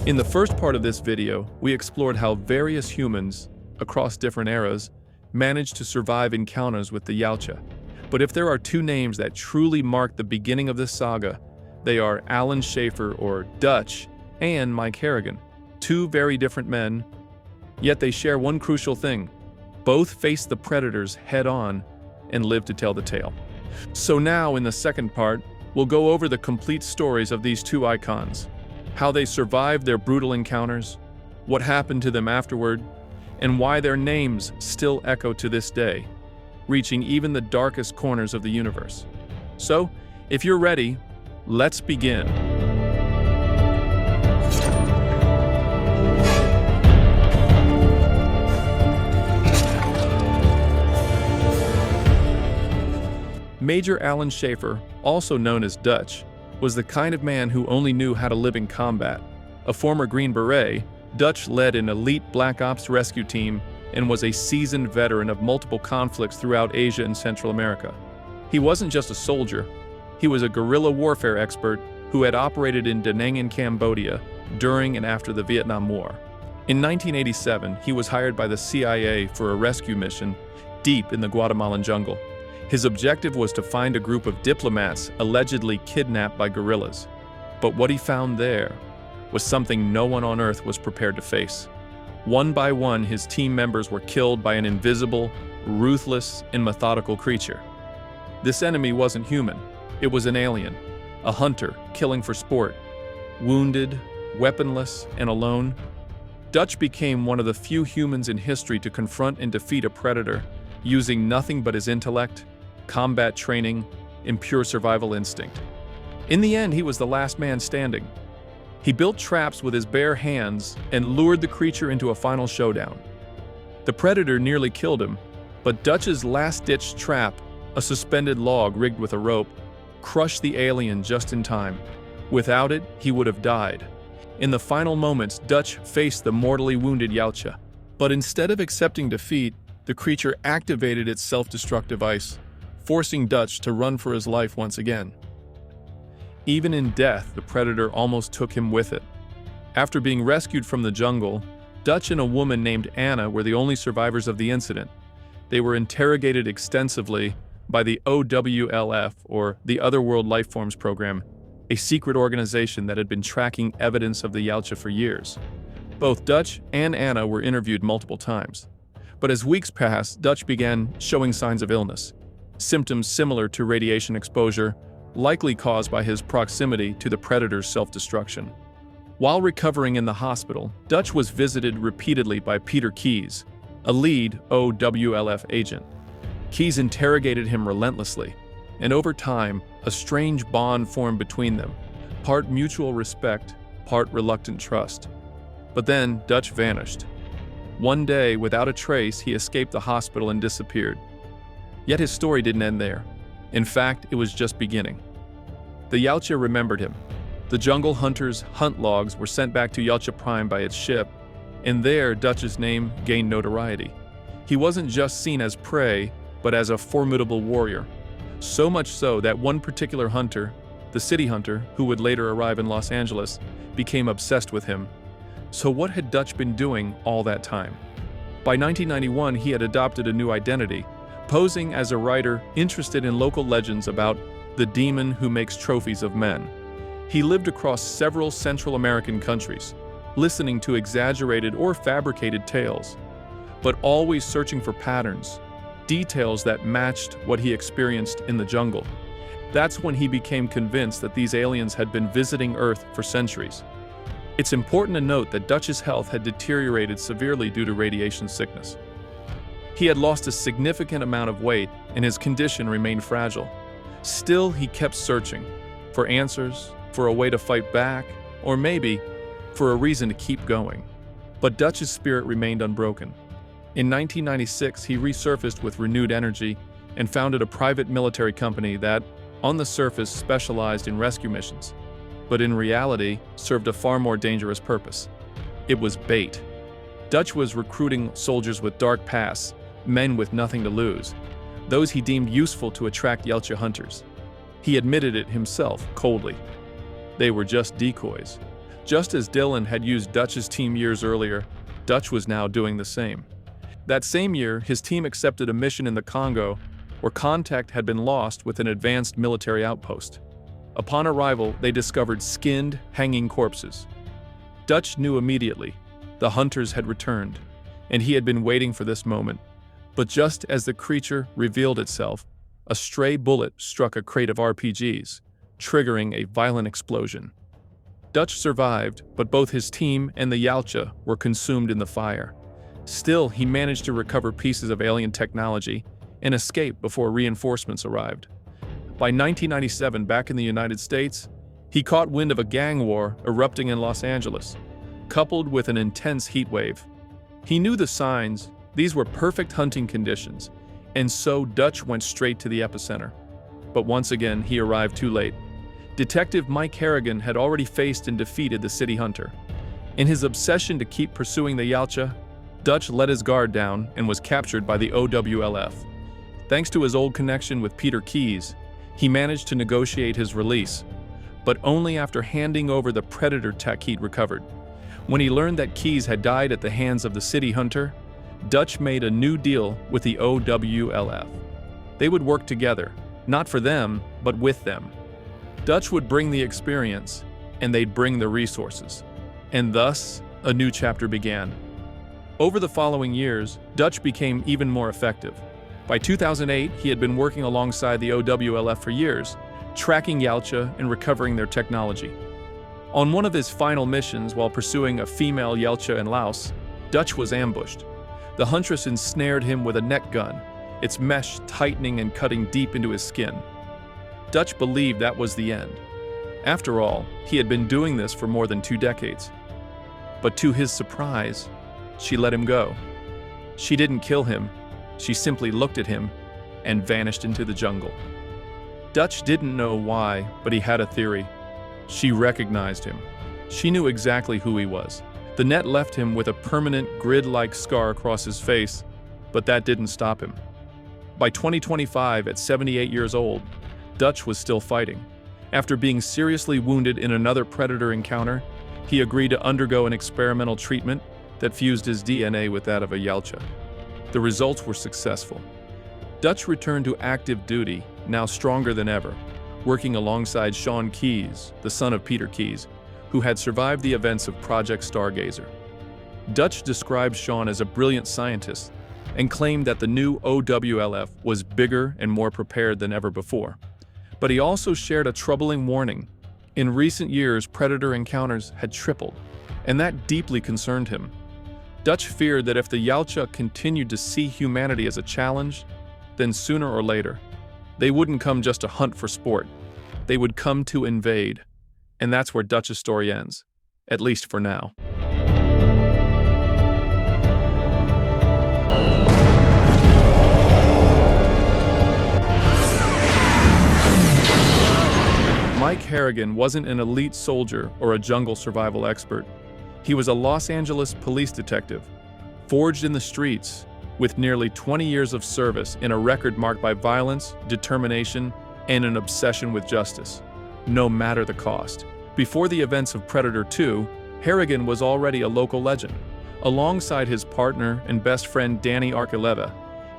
In the first part of this video, we explored how various humans, across different eras, managed to survive encounters with the Yautja. But if there are two names that truly mark the beginning of this saga, they are Alan Schaefer, or Dutch, and Mike Harrigan. Two very different men, yet they share one crucial thing. Both faced the predators head-on and lived to tell the tale. So now, in the second part, we'll go over the complete stories of these two icons, how they survived their brutal encounters, what happened to them afterward, and why their names still echo to this day, reaching even the darkest corners of the universe. So, if you're ready, let's begin. Major Alan Schaefer, also known as Dutch, was the kind of man who only knew how to live in combat. A former Green Beret, Dutch led an elite Black Ops rescue team and was a seasoned veteran of multiple conflicts throughout Asia and Central America. He wasn't just a soldier, he was a guerrilla warfare expert who had operated in Da Nang in Cambodia during and after the Vietnam War. In 1987, he was hired by the CIA for a rescue mission deep in the Guatemalan jungle. His objective was to find a group of diplomats allegedly kidnapped by guerrillas. But what he found there was something no one on Earth was prepared to face. One by one, his team members were killed by an invisible, ruthless, and methodical creature. This enemy wasn't human. It was an alien, a hunter killing for sport. Wounded, weaponless, and alone, Dutch became one of the few humans in history to confront and defeat a predator using nothing but his intellect, combat training, and pure survival instinct. In the end, he was the last man standing. He built traps with his bare hands and lured the creature into a final showdown. The predator nearly killed him, but Dutch's last-ditch trap, a suspended log rigged with a rope, crushed the alien just in time. Without it, he would have died. In the final moments, Dutch faced the mortally wounded Yautja. But instead of accepting defeat, the creature activated its self-destructive ice, forcing Dutch to run for his life once again. Even in death, the predator almost took him with it. After being rescued from the jungle, Dutch and a woman named Anna were the only survivors of the incident. They were interrogated extensively by the OWLF, or the Otherworld Lifeforms Program, a secret organization that had been tracking evidence of the Yautja for years. Both Dutch and Anna were interviewed multiple times. But as weeks passed, Dutch began showing signs of illness, symptoms similar to radiation exposure, likely caused by his proximity to the predator's self-destruction. While recovering in the hospital, Dutch was visited repeatedly by Peter Keyes, a lead OWLF agent. Keyes interrogated him relentlessly, and over time, a strange bond formed between them, part mutual respect, part reluctant trust. But then, Dutch vanished. One day, without a trace, he escaped the hospital and disappeared. Yet his story didn't end there. In fact, it was just beginning. The Yautja remembered him. The jungle hunter's hunt logs were sent back to Yautja Prime by its ship, and there Dutch's name gained notoriety. He wasn't just seen as prey, but as a formidable warrior. So much so that one particular hunter, the city hunter, who would later arrive in Los Angeles, became obsessed with him. So what had Dutch been doing all that time? By 1991, he had adopted a new identity, posing as a writer interested in local legends about the demon who makes trophies of men. He lived across several Central American countries, listening to exaggerated or fabricated tales, but always searching for patterns, details that matched what he experienced in the jungle. That's when he became convinced that these aliens had been visiting Earth for centuries. It's important to note that Dutch's health had deteriorated severely due to radiation sickness. He had lost a significant amount of weight, and his condition remained fragile. Still, he kept searching for answers, for a way to fight back, or maybe for a reason to keep going. But Dutch's spirit remained unbroken. In 1996, he resurfaced with renewed energy and founded a private military company that, on the surface, specialized in rescue missions, but in reality served a far more dangerous purpose. It was bait. Dutch was recruiting soldiers with dark pasts, men with nothing to lose, those he deemed useful to attract Yautja hunters. He admitted it himself, coldly. They were just decoys. Just as Dylan had used Dutch's team years earlier, Dutch was now doing the same. That same year, his team accepted a mission in the Congo where contact had been lost with an advanced military outpost. Upon arrival, they discovered skinned, hanging corpses. Dutch knew immediately. The hunters had returned, and he had been waiting for this moment. But just as the creature revealed itself, a stray bullet struck a crate of RPGs, triggering a violent explosion. Dutch survived, but both his team and the Yautja were consumed in the fire. Still, he managed to recover pieces of alien technology and escape before reinforcements arrived. By 1997, back in the United States, he caught wind of a gang war erupting in Los Angeles, coupled with an intense heat wave. He knew the signs. These were perfect hunting conditions, and so Dutch went straight to the epicenter. But once again, he arrived too late. Detective Mike Harrigan had already faced and defeated the city hunter. In his obsession to keep pursuing the Yautja, Dutch let his guard down and was captured by the OWLF. Thanks to his old connection with Peter Keyes, he managed to negotiate his release, but only after handing over the predator tech he'd recovered. When he learned that Keyes had died at the hands of the city hunter, Dutch made a new deal with the OWLF. They would work together, not for them, but with them. Dutch would bring the experience, and they'd bring the resources. And thus, a new chapter began. Over the following years, Dutch became even more effective. By 2008, he had been working alongside the OWLF for years, tracking Yautja and recovering their technology. On one of his final missions while pursuing a female Yautja in Laos, Dutch was ambushed. The huntress ensnared him with a net gun, its mesh tightening and cutting deep into his skin. Dutch believed that was the end. After all, he had been doing this for more than 2 decades. But to his surprise, she let him go. She didn't kill him. She simply looked at him and vanished into the jungle. Dutch didn't know why, but he had a theory. She recognized him. She knew exactly who he was. The net left him with a permanent grid-like scar across his face, but that didn't stop him. By 2025, at 78 years old, Dutch was still fighting. After being seriously wounded in another predator encounter, he agreed to undergo an experimental treatment that fused his DNA with that of a Yautja. The results were successful. Dutch returned to active duty, now stronger than ever, working alongside Sean Keyes, the son of Peter Keyes, who had survived the events of Project Stargazer. Dutch described Sean as a brilliant scientist and claimed that the new OWLF was bigger and more prepared than ever before. But he also shared a troubling warning. In recent years, predator encounters had tripled, and that deeply concerned him. Dutch feared that if the Yautja continued to see humanity as a challenge, then sooner or later, they wouldn't come just to hunt for sport. They would come to invade. And that's where Dutch's story ends, at least for now. Mike Harrigan wasn't an elite soldier or a jungle survival expert. He was a Los Angeles police detective, forged in the streets, with nearly 20 years of service in a record marked by violence, determination, and an obsession with justice, no matter the cost. Before the events of Predator 2, Harrigan was already a local legend. Alongside his partner and best friend Danny Archuleta,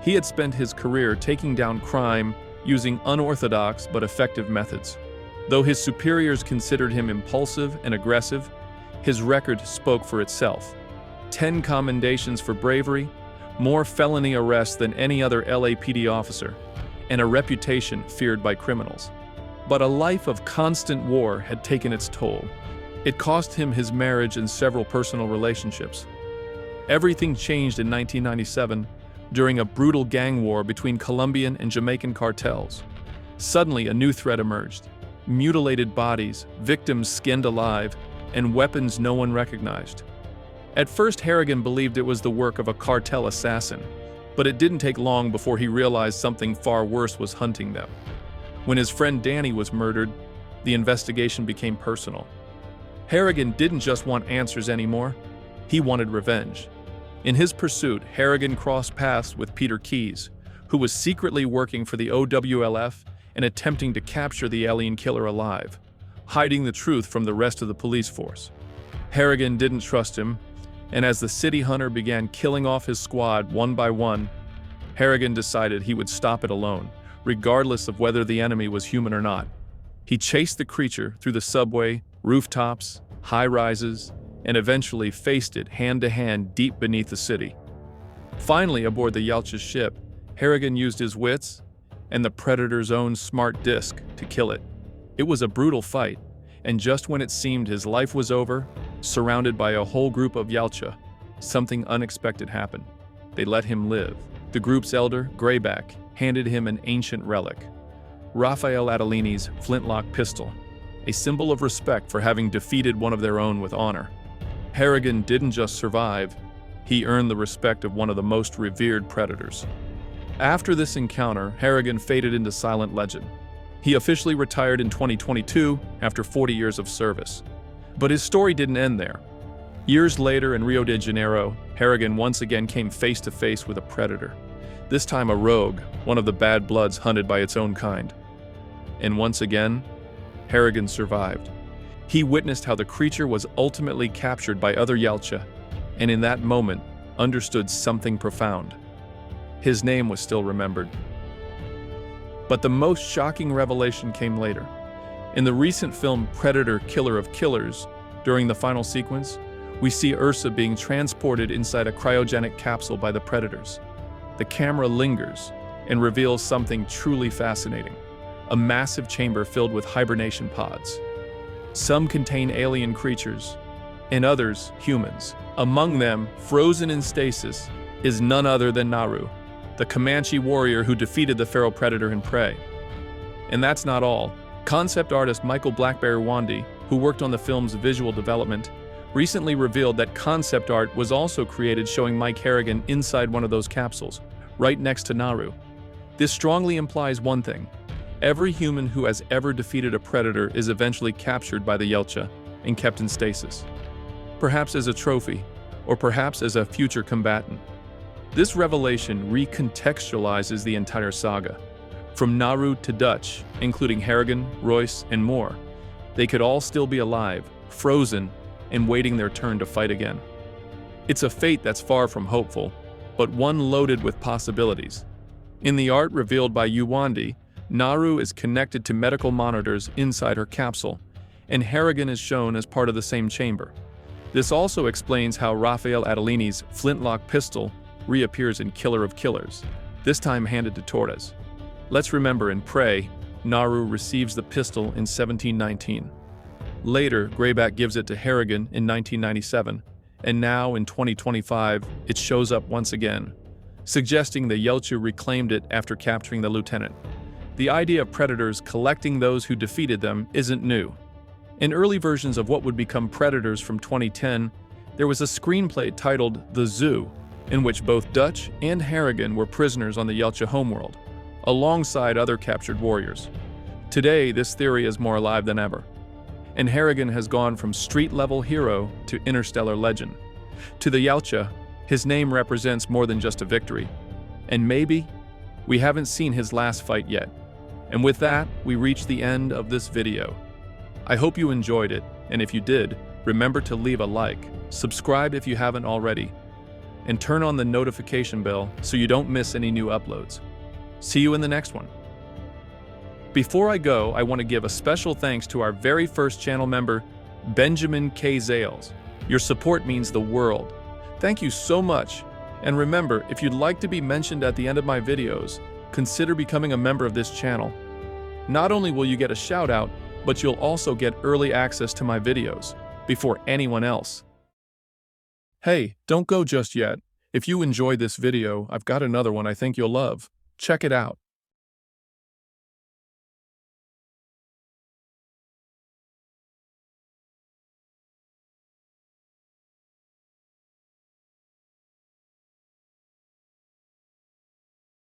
he had spent his career taking down crime using unorthodox but effective methods. Though his superiors considered him impulsive and aggressive, his record spoke for itself. 10 commendations for bravery, more felony arrests than any other LAPD officer, and a reputation feared by criminals. But a life of constant war had taken its toll. It cost him his marriage and several personal relationships. Everything changed in 1997 during a brutal gang war between Colombian and Jamaican cartels. Suddenly, a new threat emerged. Mutilated bodies, victims skinned alive, and weapons no one recognized. At first, Harrigan believed it was the work of a cartel assassin, but it didn't take long before he realized something far worse was hunting them. When his friend Danny was murdered, the investigation became personal. Harrigan didn't just want answers anymore, he wanted revenge. In his pursuit, Harrigan crossed paths with Peter Keyes, who was secretly working for the OWLF and attempting to capture the alien killer alive, hiding the truth from the rest of the police force. Harrigan didn't trust him, and as the city hunter began killing off his squad one by one, Harrigan decided he would stop it alone, regardless of whether the enemy was human or not. He chased the creature through the subway, rooftops, high-rises, and eventually faced it hand-to-hand deep beneath the city. Finally, aboard the Yautja ship, Harrigan used his wits and the Predator's own smart disc to kill it. It was a brutal fight, and just when it seemed his life was over, surrounded by a whole group of Yautja, something unexpected happened. They let him live. The group's elder, Greyback, handed him an ancient relic, Raphael Adelini's flintlock pistol, a symbol of respect for having defeated one of their own with honor. Harrigan didn't just survive, he earned the respect of one of the most revered predators. After this encounter, Harrigan faded into silent legend. He officially retired in 2022 after 40 years of service. But his story didn't end there. Years later in Rio de Janeiro, Harrigan once again came face to face with a predator. This time a rogue, one of the bad bloods hunted by its own kind. And once again, Harrigan survived. He witnessed how the creature was ultimately captured by other Yautja, and in that moment, understood something profound. His name was still remembered. But the most shocking revelation came later. In the recent film Predator: Killer of Killers, during the final sequence, we see Ursa being transported inside a cryogenic capsule by the predators. The camera lingers and reveals something truly fascinating: a massive chamber filled with hibernation pods. Some contain alien creatures, and others humans. Among them, frozen in stasis, is none other than Naru, the Comanche warrior who defeated the feral predator in Prey. And that's not all. Concept artist Michael Blackberry Wandy, who worked on the film's visual development, recently revealed that concept art was also created showing Mike Harrigan inside one of those capsules, right next to Naru. This strongly implies one thing: every human who has ever defeated a predator is eventually captured by the Yautja and kept in stasis. Perhaps as a trophy, or perhaps as a future combatant. This revelation recontextualizes the entire saga. From Naru to Dutch, including Harrigan, Royce, and more, they could all still be alive, frozen, and waiting their turn to fight again. It's a fate that's far from hopeful, but one loaded with possibilities. In the art revealed by Wandy, Naru is connected to medical monitors inside her capsule, and Harrigan is shown as part of the same chamber. This also explains how Raphael Adelini's flintlock pistol reappears in Killer of Killers, this time handed to Torres. Let's remember, in Prey, Naru receives the pistol in 1719. Later, Greyback gives it to Harrigan in 1997, and now in 2025, it shows up once again, suggesting the Yautja reclaimed it after capturing the lieutenant. The idea of predators collecting those who defeated them isn't new. In early versions of what would become Predators from 2010, there was a screenplay titled The Zoo, in which both Dutch and Harrigan were prisoners on the Yautja homeworld, alongside other captured warriors. Today, this theory is more alive than ever, and Harrigan has gone from street-level hero to interstellar legend. To the Yautja, his name represents more than just a victory, and maybe we haven't seen his last fight yet. And with that, we reach the end of this video. I hope you enjoyed it, and if you did, remember to leave a like, subscribe if you haven't already, and turn on the notification bell so you don't miss any new uploads. See you in the next one. Before I go, I want to give a special thanks to our very first channel member, Benjamin K. Zales. Your support means the world. Thank you so much. And remember, if you'd like to be mentioned at the end of my videos, consider becoming a member of this channel. Not only will you get a shout out, but you'll also get early access to my videos before anyone else. Hey, don't go just yet. If you enjoyed this video, I've got another one I think you'll love. Check it out.